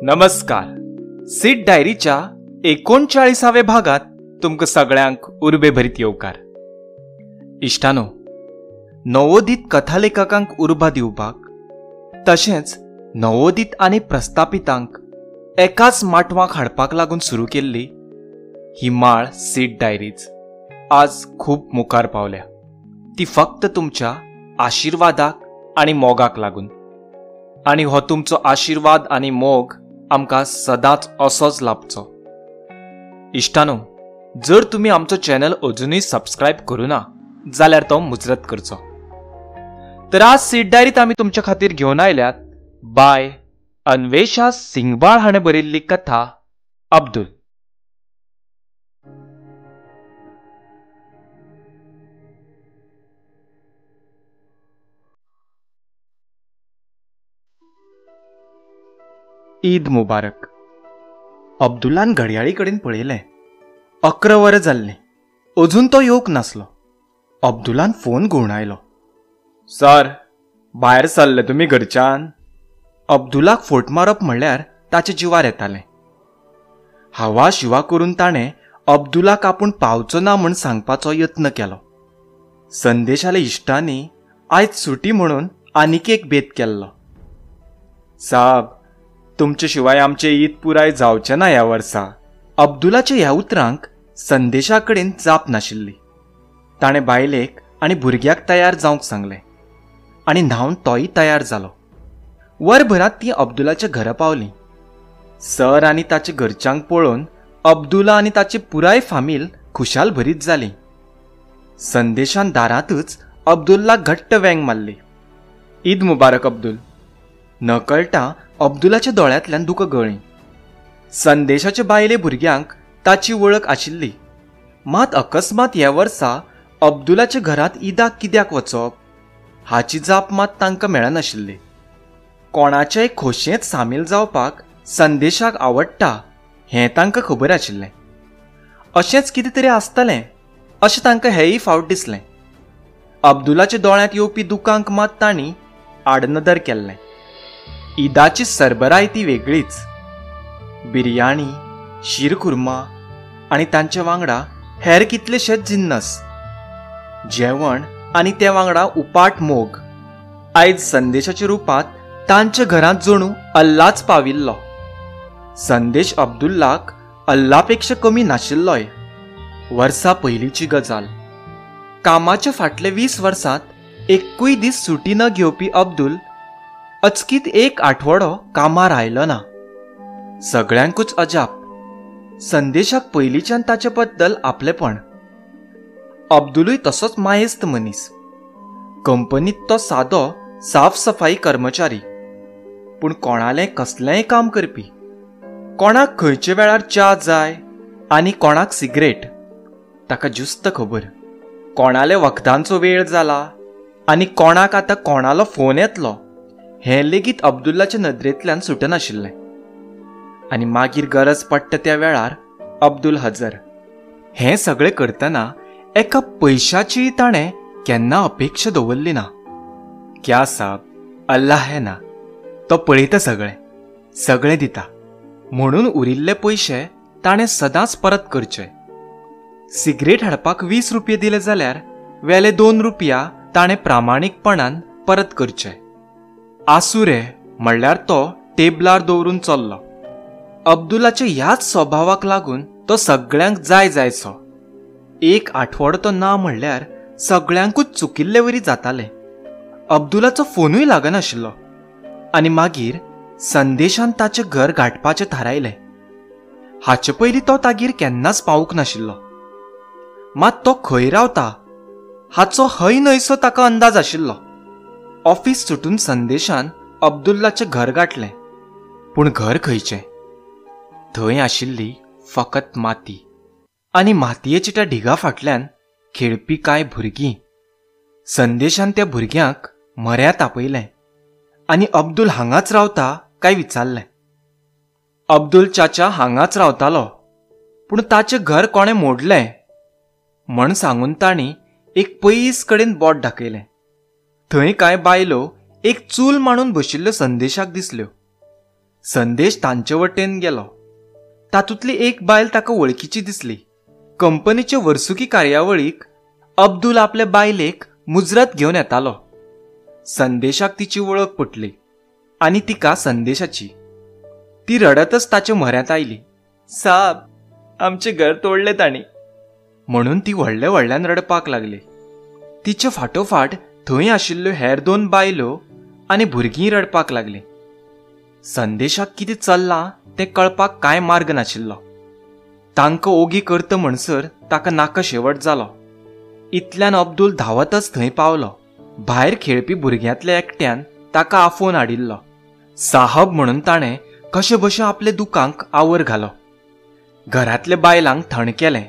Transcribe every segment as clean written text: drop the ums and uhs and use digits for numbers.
नमस्कार. सीड डायरीच्या 39व्या भागात तुमकां सगळ्यांक उर्बे भरीत येवकार. इश्टानो, नवोदित कथालेखकांक उर्बा दिवपाक तशेंच नवोदित आनी प्रस्थापितांक एकाच माटवाक हाडपाक लागून सुरू केल्ली ही माळ सीड डायरीज आज खूब मुखार पावल्या. ती फक्त तुमच्या आशिर्वादाक आनी मोगाक लागून. आनी हो तुमचो आशिर्वाद आनी मोग आमकां सदांच असोच लाभचो. इश्टानो, जर तुमी आमचो चॅनल अजुनूय सबस्क्रायब करूना जाल्यार तो मुजरत करचो. तर आज सीड डायरीत आमी तुमच्या खातीर घेवन आयल्यात बाय अन्वेषा सिंगबाळ हाणें बरयल्ली कथा अब्दुल. ईद मुबारक. अब्दुल्लान घडयाळी कडेन पळयलें. 11 वरां जाल्लीं. अजून तो येवंक नासलो. अब्दुल्लान फोन घुंवडायलो. सर, भायर सरले तुमी घरच्यान? अब्दुल्लाक फोट मारप म्हणल्यार ताचे जिवार येतालें. हावा शिवा करून ताणें अब्दुल्लाक आपूण पावचो ना म्हूण सांगपाचो यत्न केलो. संदेशाल्या इश्टांनी आयज सुटी म्हणून आनीक एक बेत केल्लो. साब, तुमचे शिवाय आमचे ईद पुराय जावचें ना ह्या वर्सा. अब्दुल्लाच्या ह्या उतरांक संदेशा कडेन जाप नाशिल्ली. ताणें बायलेक आनी भुरग्याक तयार जावंक सांगलें आनी न्हावन तोय तयार जालो. वरभरात ती अब्दुल्लाच्या घरा पावली. सर आनी ताच्या घरच्यांक पळोवन अब्दुल्ला आनी ताची पुराय फामील खुशाल भरीत जाली. संदेशान दारांतच अब्दुल्लाक घट्ट वेंग मारली. ईद मुबारक अब्दुल. नकळटा अब्दुल्लाच्या दोळ्यांतल्यान दुकां गळ्ळीं. संदेशाच्या बायले भुरग्यांक ताची वळख आशिल्ली. मात अकस्मात ह्या वर्सा अब्दुल्लाच्या घरांत ईदाक कित्याक वचप हाची जाप मात तांकां मेळनाशिल्ली. कोणाचेय खोशयेंत सामील जावपाक संदेशाक आवडटा हें तांकां खबर आशिल्लें. अशेंच कितें तरी आसतलें अशें तांकां हेय फावट दिसलें. अब्दुल्लाच्या दोळ्यांत येवपी दुकांक मात तांणी आडनदर केल्लें. ईदाची सरबराय ती वेगळीच. बिरयाणी, शीरखुर्मा आनी तांचे वांगडा हेर कितलेशेच जिन्नस. जेवण आनी ते वांगडा उपाट मोग. आयज संदेशाच्या रुपांत तांच्या घरांत जणू अल्लाच पाविल्लो. संदेश अब्दुल्लाक अल्लापेक्षा कमी नाशिल्लोय. वर्सां पयलींची गजाल. कामाच्या फाटल्या 20 वर्सांत एक्कूय दीस सुटी न घेवपी अब्दुल अचकीत एक आठवडो कामार आयलो ना. सगळ्यांकूच अजाप. संदेशाक पयलींच्यान ताचे बद्दल आपलेपण. अब्दुलूय तसोच मायेस्त मनीस. कंपनीत तो सादो साफसफाई कर्मचारी. पूण कोणालें कसलेंय काम करपी. कोणाक खंयचे वेळार च्या जाय आनी कोणाक सिगरेट ताका ज्युस्त खबर. कोणाले वखदांचो वेळ जाला आनी कोणाक आतां कोणालो फोन येतलो हें लेगीत अब्दुल्लाच्या नदरेंतल्यान सुटनाशिल्लें. आनी मागीर गरज पडटा त्या वेळार अब्दुल हजर. हें सगळें करतना एका पयशाची ताणें केन्ना अपेक्षा दवरली ना. क्या साब, अल्लाह है ना, तो पळयता सगळें दिता. म्हणून उरिल्ले पयशे ताणें सदांच परत करचे. सिगरेट हाडपाक 20 रुपये दिले जाल्यार वेले 2 रुपया ताणें प्रामाणीकपणान परत करचे. आसूं रे म्हणल्यार तो टेबलार दवरून चल्लो. अब्दुल्लाच्या ह्याच स्वभावाक लागून तो सगळ्यांक जाय जायचो. एक आठवडो तो ना म्हणल्यार सगळ्यांकूच चुकिल्ले वरी जातालें. अब्दुल्लाचो फोनूय लागनाशिल्लो. आनी मागीर संदेशान ताचें घर गांठपाचें थारायलें. हाचे पयलीं तो तागेर केन्नाच पावूंक नाशिल्लो. मात तो खंय रावता हाचो हय न्हयसो ताका अंदाज आशिल्लो. ऑफिस सुटून संदेशान अब्दुल्लाचें घर गांठलें. पूण घर खंयचें? थंय आशिल्ली फकत माती. आनी मातयेच्या त्या ढिगा फाटल्यान खेळपी कांय भुरगीं. संदेशान त्या भुरग्यांक म्हऱ्यांत आपयलें आनी अब्दुल हांगाच रावता काय विचारलें. अब्दुल चाचा हांगाच रावतालो, पूण ताचें घर कोणें मोडलें म्हण सांगून तांणी एक पयस कडेन बोट दाखयलें. थंय कांय बायलो एक चूल मांडून बशिल्ल्यो संदेशाक दिसल्यो. संदेश तांचे वटेन गेलो. तातूंतली एक बायल ताका वळखीची दिसली. कंपनीचे वर्सुकी कार्यावळीक अब्दुल आपले बायलेक मुजरत घेवन येतालो. संदेशाक तिची वळख पटली आनी तिका संदेशाची. ती रडतच ताचे म्हऱ्यांत आयली. साब, आमचे घर तोडले तांणी म्हणून ती व्हडले व्हडल्यान रडपाक लागली. तिचे फाटोफाट थंय आशिल्ल्यो हेर 2 बायलो आनी भुरगीं रडपाक लागलीं. संदेशाक कितें चल्लां तें कळपाक कांय मार्ग नाशिल्लो. तांकां ओगी करता म्हणसर ताका नाका शेवट जालो. इतल्यान अब्दुल धांवतच थंय पावलो. भायर खेळपी भुरग्यांतल्या एकट्यान ताका आफोवन हाडिल्लो. साहब म्हणून ताणें कशे बशे आपले दुकांक आवर घालो. घरांतल्या बायलांक थंड केलें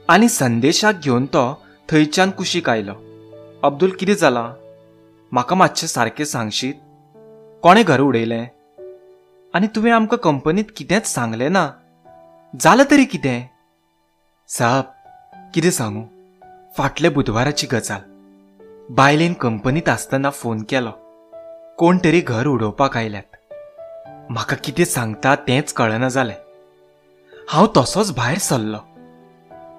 आनी संदेशाक घेवन तो थंयच्यान कुशीक आयलो. अब्दुल, कितें जालां? म्हाका मातशें सारकें सांगशीत. कोणें घर उडयलें? आनी तुवें आमकां कंपनींत कितेंच सांगलें ना. जालें तरी कितें? साहब, कितें सांगू? फाटल्या बुधवाराची गजाल. बायलेन कंपनींत आसतना फोन केलो. कोण तरी घर उडोवपाक आयल्यात. म्हाका कितें सांगता तेंच कळना जालें. हांव तसोच भायर सरलो.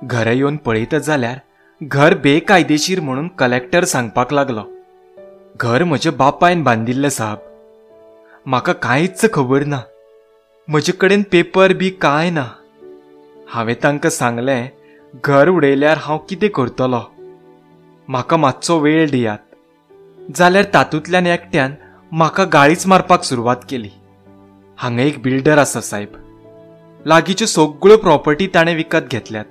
घरा येवन पळयता जाल्यार घर बेकायदेशीर म्हणून कलेक्टर सांगपाक लागलो. घर म्हज्या बापायन बांदिल्लें साहब. म्हाका कांयच खबर ना. म्हजे कडेन पेपर बी कांय ना. हांवें तांकां सांगलें घर उडयल्यार हांव कितें करतलो. म्हाका मातसो वेळ दियात. जाल्यार तातूंतल्यान एकट्यान म्हाका गाळीच मारपाक सुरवात केली. हांगा एक बिल्डर आसा साहेब. लागींच्यो सगळ्यो प्रॉपर्टी ताणें विकत घेतल्यात.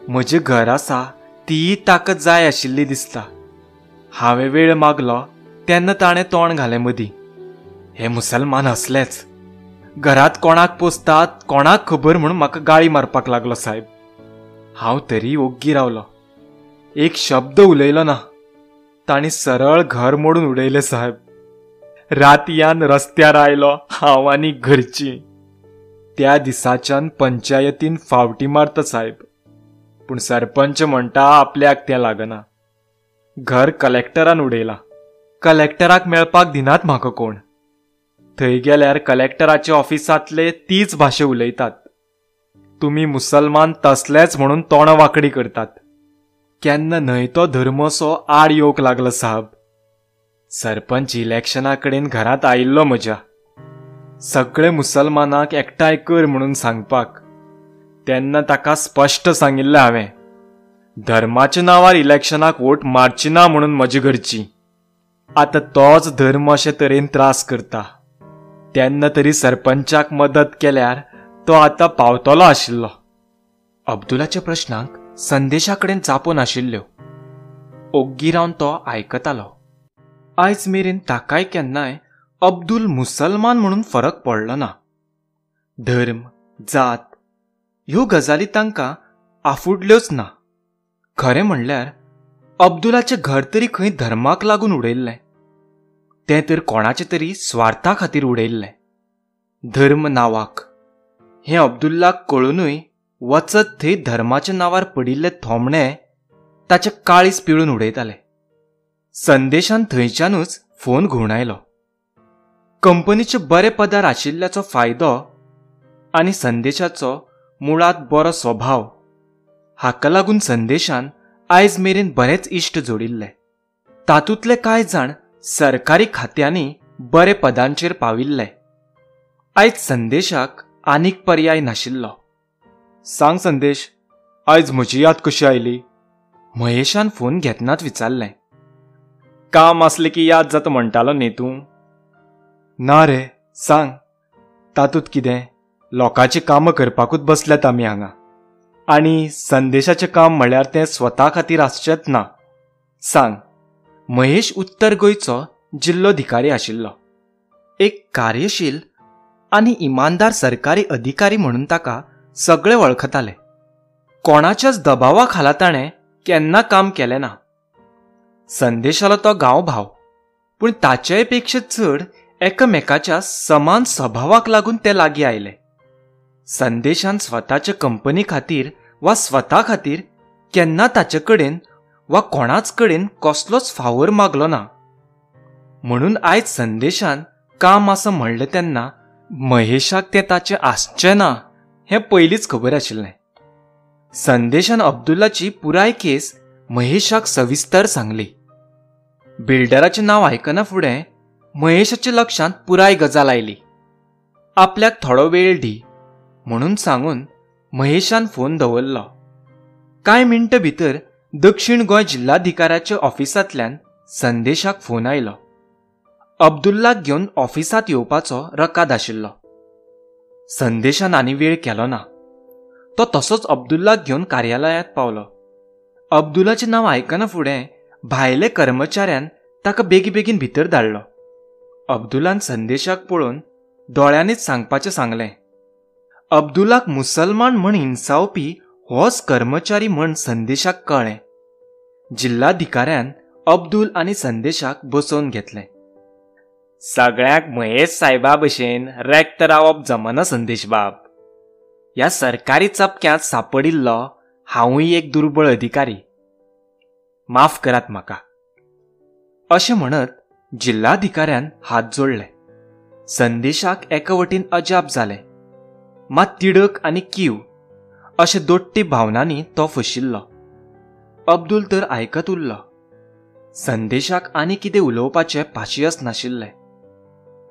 म्हजें घर आसा तीय ताका जाय आशिल्ली दिसता. हांवें वेळ मागलो तेन्ना ताणें तोंड घालें मदीं. हे मुसलमान असलेच. घरांत कोणाक पोसतात कोणाक खबर म्हणून म्हाका गाळी मारपाक लागलो साहेब. हांव तरी ओग्गी रावलो. एक शब्द उलयलो ना. तांणी सरळ घर मोडून उडयलें साहेब. रातयान रस्त्यार आयलो हांव आनी घरचीं. त्या दिसाच्यान पंचायतीन फावटी मारता साहेब. पूण सरपंच म्हणटा आपल्याक तें लागना. घर कलेक्टरान उडयलां. कलेक्टराक मेळपाक दिनात म्हाका कोण. थंय गेल्यार कलेक्टराच्या ऑफिसांतले तीच भाशा उलयतात. तुमी मुसलमान तसलेच म्हणून तोंडां वांकडी करतात. केन्ना न्हय तो धर्मसो आड येवंक लागलो साहब. सरपंच इलेक्शना कडेन घरांत आयिल्लो म्हज्या. सगळे मुसलमानाक एकठांय कर म्हणून सांगपाक. तेन्ना ताका स्पश्ट सांगिल्लें हांवें, धर्माच्या नांवार इलेक्शनाक वोट मारची ना म्हणून म्हजे घरची. आतां तोच धर्म अशे तरेन त्रास करता. तेन्ना तरी सरपंचाक मदत केल्यार तो आतां पावतलो आशिल्लो. अब्दुलाच्या प्रश्नांक संदेशा कडेन जापो नाशिल्ल्यो. ओग्गी रावन तो आयकतालो. आयज मेरेन ताकाय केन्नाय अब्दुल मुसलमान म्हणून फरक पडलो ना. धर्म, जात ह्यो गजाली तांकां आफुडल्योच ना. खरें म्हणल्यार अब्दुलाचें घर तरी खंय धर्माक लागून उडयल्लें. तें तर कोणाचे तरी स्वार्था खातीर उडयल्लें. धर्म नांवाक. हें अब्दुल्लाक कळूनय वचत थंय धर्माच्या नांवार पडिल्ले थोमणे ताचे काळीज पिळून उडयताले. संदेशान थंयच्यानूच फोन घुंवडायलो. कंपनीचे बरे पदार आशिल्ल्याचो फायदो आनी संदेशाचो मुळात बरो स्वभाव हाका लागून संदेशान आयज मेरेन बरेच इश्ट जोडिल्ले. तातूंतले कांय जाण सरकारी खात्यांनी बरे पदांचेर पाविल्ले. आयज संदेशाक आनीक पर्याय नाशिल्लो. सांग संदेश, आयज म्हजी याद कशी आयली? महेशान फोन घेतनाच विचारलें. काम आसलें की याद जाता म्हणटालो न्ही तूं? ना रे, सांग. तातूंत कितें? लोकांची कामां करपाकूच बसल्यात आमी हांगा. आनी संदेशाचें काम म्हळ्यार तें स्वता खातीर आसचेंच ना. सांग. महेश उत्तर गोंयचो जिल्लोधिकारी आशिल्लो. एक कार्यशील आनी इमानदार सरकारी अधिकारी म्हणून ताका सगळे वळखताले. कोणाच्याच दबावा खाला ताणें केन्ना काम केलें ना. संदेशालो तो गांव भाव, पूण ताच्याय पेक्षा चड एकामेकाच्या समान स्वभावाक लागून ते लागीं आयले. संदेशान स्वताचे कंपनी खातीर वा स्वता खातीर केन्ना ताचे कडेन वा कोणाच कडेन कसलोच फावोर मागलो ना. म्हणून आयज संदेशान काम आसा म्हणलें तेन्ना महेशाक तें ताचें आसचें ना हें पयलींच खबर आशिल्लें. संदेशान अब्दुल्लाची पुराय केस महेशाक सविस्तर सांगली. बिल्डराचें नांव आयकना फुडें महेशाच्या लक्षांत पुराय गजाल आयली. आपल्याक थोडो वेळ दी म्हणून सांगून महेशान फोन दवरलो. कांय मिण्टां भितर दक्षिण गोंय जिल्हाधिकाऱ्याच्या ऑफिसांतल्यान संदेशाक फोन आयलो. अब्दुल्लाक घेवन ऑफिसांत येवपाचो रकाद आशिल्लो. संदेशान आनी वेळ केलो ना. तो तसोच अब्दुल्लाक घेवन कार्यालयांत पावलो. अब्दुल्लाचें नांव आयकना फुडें भायले कर्मचाऱ्यान ताका बेगीबेगीन भितर धाडलो. अब्दुल्लान संदेशाक पळोवन दोळ्यांनीच सांगपाचें सांगलें. अब्दुल्लाक मुसलमान म्हण हिंसावपी होच कर्मचारी म्हण संदेशाक कळ्ळें. जिल्हाधिकाऱ्यान अब्दुल आनी संदेशाक बसोवन घेतलें. सगळ्यांक महेश सायबा भशेन रेक्त रावप जमना संदेश बाब. ह्या सरकारी चपक्यांत सांपडिल्लो हांवूय एक दुर्बळ अधिकारी. माफ करात म्हाका. अशें म्हणत जिल्हाधिकाऱ्यान हात जोडले. संदेशाक एका वटेन अजाप जालें. मात तिडक आनी कीव अशे दोट्टी भावनांनी तो फशिल्लो. अब्दुल तर आयकत उरलो. संदेशाक आनी कितें उलोवपाचें पाशियेंच नाशिल्लें.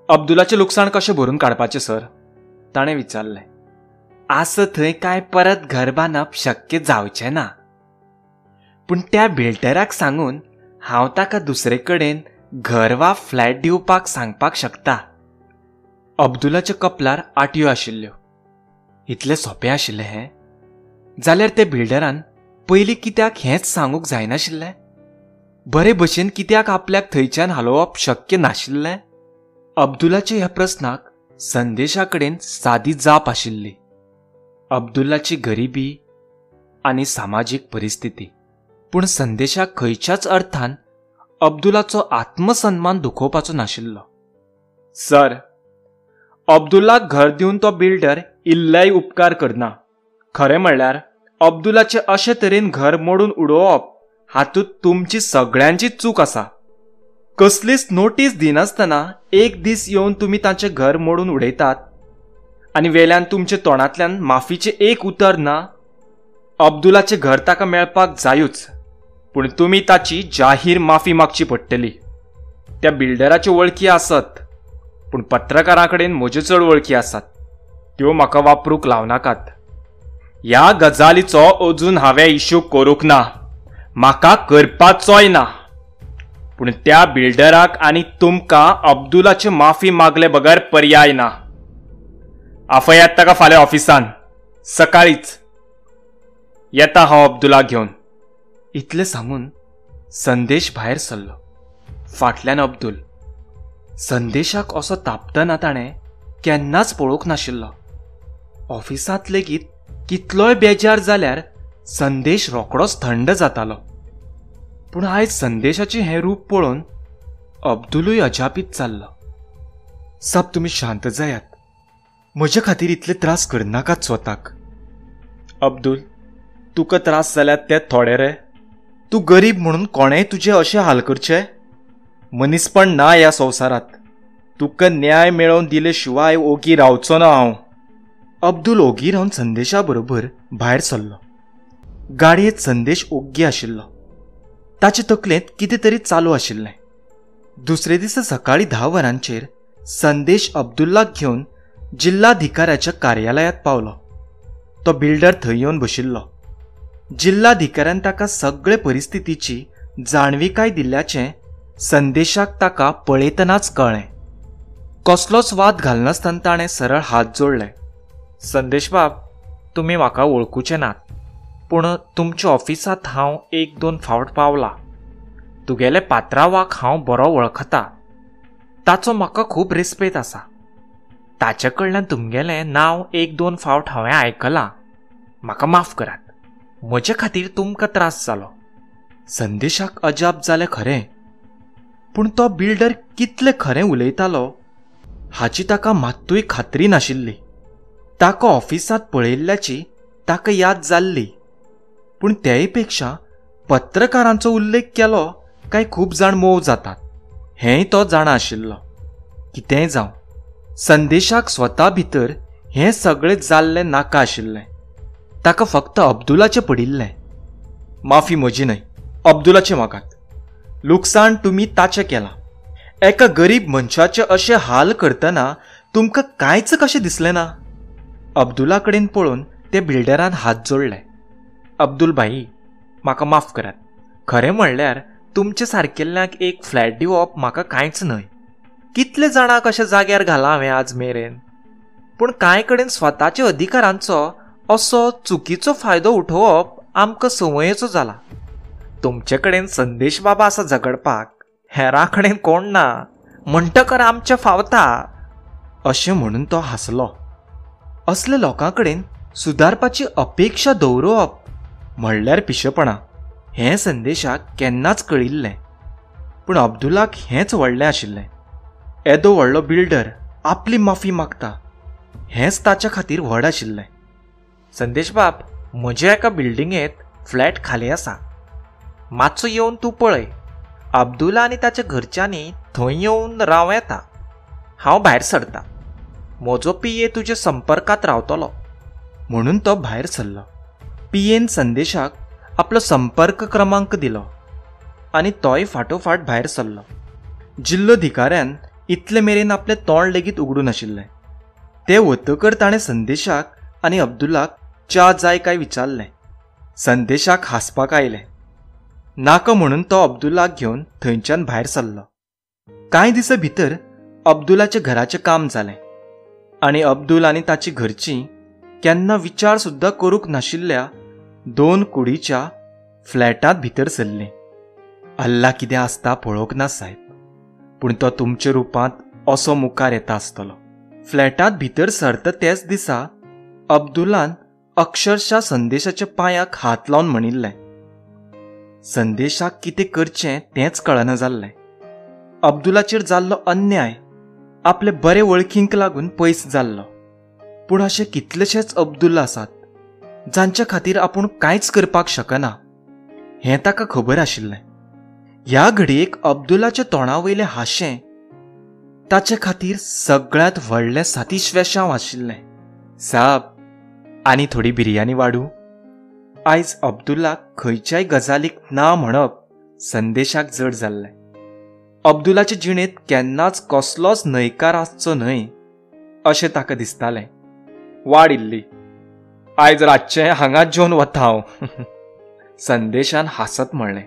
अब्दुलाचें लुकसाण कशें भरून काडपाचें सर? ताणें विचारलें. आसा थंय काय परत घर बांदप शक्य जावचें ना. पूण त्या बिल्डराक सांगून हांव ताका दुसरे कडेन घर वा फ्लॅट दिवपाक सांगपाक शकता. अब्दुलाच्या कपलार आटयो आशिल्ल्यो. इतलें सोंपें आशिल्लें हें? जाल्यार ते बिल्डरान पयलीं कित्याक हेंच सांगूंक जायनाशिल्लें? बरे भशेन कित्याक आपल्याक थंयच्यान हालोवप शक्य नाशिल्लें? अब्दुलाच्या ह्या प्रस्नाक संदेशा कडेन सादी जाप आशिल्ली. अब्दुल्लाची गरिबी आनी सामाजीक परिस्थिती. पूण संदेशाक खंयच्याच अर्थान अब्दुलाचो आत्मसन्मान दुखोवपाचो नाशिल्लो. सर, अब्दुल्लाक घर दिवन तो बिल्डर इल्लेय उपकार करना. खरें म्हणल्यार अब्दुलाचें अशे तरेन घर मोडून उडोवप हातूंत तुमची सगळ्यांचीच चूक आसा. कसलीच नोटीस दिनासतना एक दीस येवन तुमी ताचें घर मोडून उडयतात आनी वेल्यान तुमच्या तोंडांतल्यान माफीचें एक उतर ना. अब्दुलाचें घर ताका मेळपाक जायूच, पूण तुमी ताची जाहीर माफी मागची पडटली. त्या बिल्डराच्यो वळखी आसत, पूण पत्रकारां कडेन म्हज्यो चड वळखी आसात. त्यो म्हाका वापरूंक लावनाकात. ह्या गजालीचो अजून हांवें इश्यू करूंक ना. म्हाका करपाचोय ना. पूण त्या बिल्डराक आनी तुमकां अब्दुलाचे माफी मागले बगर पर्याय ना. आफयात ताका फाल्यां ऑफिसान सकाळीच. येता हांव अब्दुलाक घेवन. इतलें सांगून संदेश भायर सरलो. फाटल्यान अब्दुल. संदेशाक असो तापतना ताणें केन्नाच पळोवंक नाशिल्लो. ऑफिसांत लेगीत कितलोय बेजार जाल्यार संदेश रोखडोच थंड जातालो. पूण आयज संदेशाचें हें रूप पळोवन अब्दुलूय अजापीत जाल्लो. साब, तुमी शांत जायात. म्हजे खातीर इतले त्रास करनाकात स्वताक. अब्दुल, तुका त्रास जाल्यात ते थोडे रे. तूं गरीब म्हणून कोणेय तुजे अशे हाल करचे? मनीसपण ना ह्या संवसारांत. तुका न्याय मेळोवन दिले शिवाय ओगी रावचो ना हांव. अब्दुल ओगी रावन संदेशा बरोबर भायर सरलो. गाडयेंत संदेश ओग्गी आशिल्लो. ताचे तकलेंत कितें तरी चालू आशिल्लें. दुसरे दिसा सकाळीं 10 वरांचेर संदेश अब्दुल्लाक घेवन जिल्हाधिकाऱ्याच्या कार्यालयांत पावलो. तो बिल्डर थंय येवन बशिल्लो. जिल्हाधिकाऱ्यान ताका सगळे परिस्थितीची जाणविकाय दिल्ल्याचें संदेशाक ताका पळयतनाच कळ्ळें. कसलोच वाद घालनासतना ताणें सरळ हात जोडले. संदेश बाब, तुमी म्हाका वळखुचे नात, पूण तुमच्या ऑफिसांत हांव 1-2 फावट पावलां. तुगेले पात्रांवाक हांव बरो वळखतां. ताचो म्हाका खूब रेस्पेत आसा. ताचे कडल्यान तुमगेलें नांव 1-2 फावट हांवें आयकलां. म्हाका माफ करात. म्हजे खातीर तुमकां त्रास जालो. संदेशाक अजाप जालें खरें, पूण तो बिल्डर कितलें खरें उलयतालो हाची ताका मात्तूय खात्री नाशिल्ली. ताका ऑफिसांत पळयल्ल्याची ताका याद जाल्ली, पूण तेय पेक्षा पत्रकारांचो उल्लेख केलो काय खूब जाण मोव जातात हेंय तो जाणा आशिल्लो. कितेंय जावं, संदेशाक स्वता भितर हें सगळें जाल्लें नाका आशिल्लें. ताका फक्त अब्दुलाचें पडिल्लें. माफी म्हजी न्हय, अब्दुलाचें मागात. लुकसाण तुमी ताचें केलां. एका गरीब मनशाचे अशे हाल करतना तुमकां कांयच कशें दिसलें ना? अब्दुला कडेन पळोवन ते बिल्डरान हात जोडले. अब्दुल भाई, म्हाका माफ करात. खरें म्हणल्यार तुमचे सारकेल्ल्यांक एक फ्लॅट दिवप म्हाका कांयच न्हय. कितले जाणांक अशा जाग्यार घालां हांवें आज मेरेन. पूण कांय कडेन स्वताच्या अधिकारांचो असो चुकीचो फायदो उठोवप आमकां संवयेचो जाला. तुमचे कडेन संदेश बाबा आसा झगडपाक, हेरां कडेन कोण ना म्हणटकर आमचें फावता. अशें म्हणून तो हांसलो. असले लोकां कडेन सुदारपाची अपेक्षा दवरप म्हणल्यार पिशेपणां हें संदेशाक केन्नाच कळिल्लें. पूण अब्दुलाक हेंच व्हडलें आशिल्लें. येदो व्हडलो बिल्डर आपली माफी मागता हेंच ताच्या खातीर व्हड आशिल्लें. संदेश बाब, म्हज्या एका बिल्डिंगेंत फ्लॅट खाली आसा. मातसो येवन तूं पळय. अब्दुला आनी ताच्या घरच्यांनी थंय येवन राव येता. हांव भायर सरतां. म्हजो पिये तुज्या संपर्कांत रावतलो. म्हणून तो भायर सरलो. पियेन संदेशाक आपलो संपर्क क्रमांक दिलो आनी तोय फाटोफाट भायर सरलो. जिल्लोधिकाऱ्यान इतले मेरेन आपलें तोंड लेगीत उगडूं नाशिल्लें. ते वतकर ताणें संदेशाक आनी अब्दुलाक च्या जाय काय विचारलें. संदेशाक हांसपाक आयलें. नाका म्हणून तो अब्दुलाक घेवन थंयच्यान भायर सरलो. कांय दिसा भितर अब्दुलाचें घराचें काम जालें आनी अब्दुल आनी ताची घरचीं केन्ना विचार सुद्दां करूंक नाशिल्ल्या 2 कुडीच्या फ्लॅटांत भितर सरलीं. अल्ला कितें आसता पळोवंक ना साहेब, पूण तो तुमच्या रुपांत असो मुखार येता आसतलो. फ्लॅटांत भितर सरता तेच दिसा अब्दुलान अक्षरशा संदेशाच्या पांयाक हात लावन म्हणिल्लें. संदेशाक कितें करचें तेंच कळना जाल्लें. अब्दुलाचेर जाल्लो अन्याय आपले बरे वळखींक लागून पयस जाल्लो. पूण अशे कितलेशेच अब्दुल आसात जांच्या खातीर आपूण कांयच करपाक शकना हें ताका खबर आशिल्लें. ह्या घडयेक अब्दुलाच्या तोंडावयलें हांशें ताचे खातीर सगळ्यांत व्हडलें सातिश्वेशांव आशिल्लें. साब, आनी थोडी बिर्याणी वाडूं? आयज अब्दुलाक खंयच्याय गजालीक ना म्हणप संदेशाक जड जाल्लें. अब्दुलाचे जिणेंत केन्नाच कसलोच न्हयकार आसचो न्हय अशें ताका दिसतालें. वाड इल्ली. आयज रातचें हांगाच जेवन वता हांव. संदेशान हांसत म्हणलें.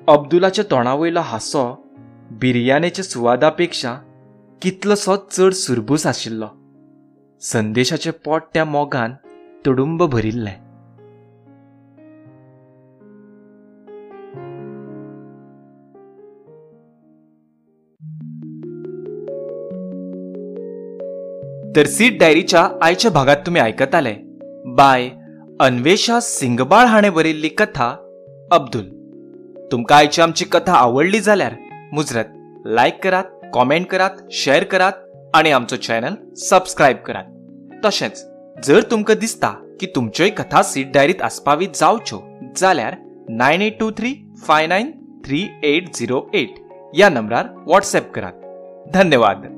अब्दुलाच्या तोंडावयलो हांसो बिर्याणेच्या सुवादा पेक्षा कितलोसोच चड सुरबूस आशिल्लो. संदेशाचें पोट त्या मोगान तुडुंब भरिल्लें. तर सीड डायरीच्या आयच्या भागात तुम्ही ऐकताले बाय अन्वेषा सिंगबाळ हाणें बरयल्ली कथा अब्दुल. तुमकां आयची आमची कथा आवडली जाल्यार मुजरत लायक करात, कॉमेंट करात, शेअर करात आणि आमचो चॅनल सबस्क्राईब करात. तशेंच जर तुमकां दिसता की तुमच्योय कथा सीड डायरीत आसपावीत जावच्यो जाल्यार 9823593808 या नंबरार व्हॉट्सॲप करात. धन्यवाद.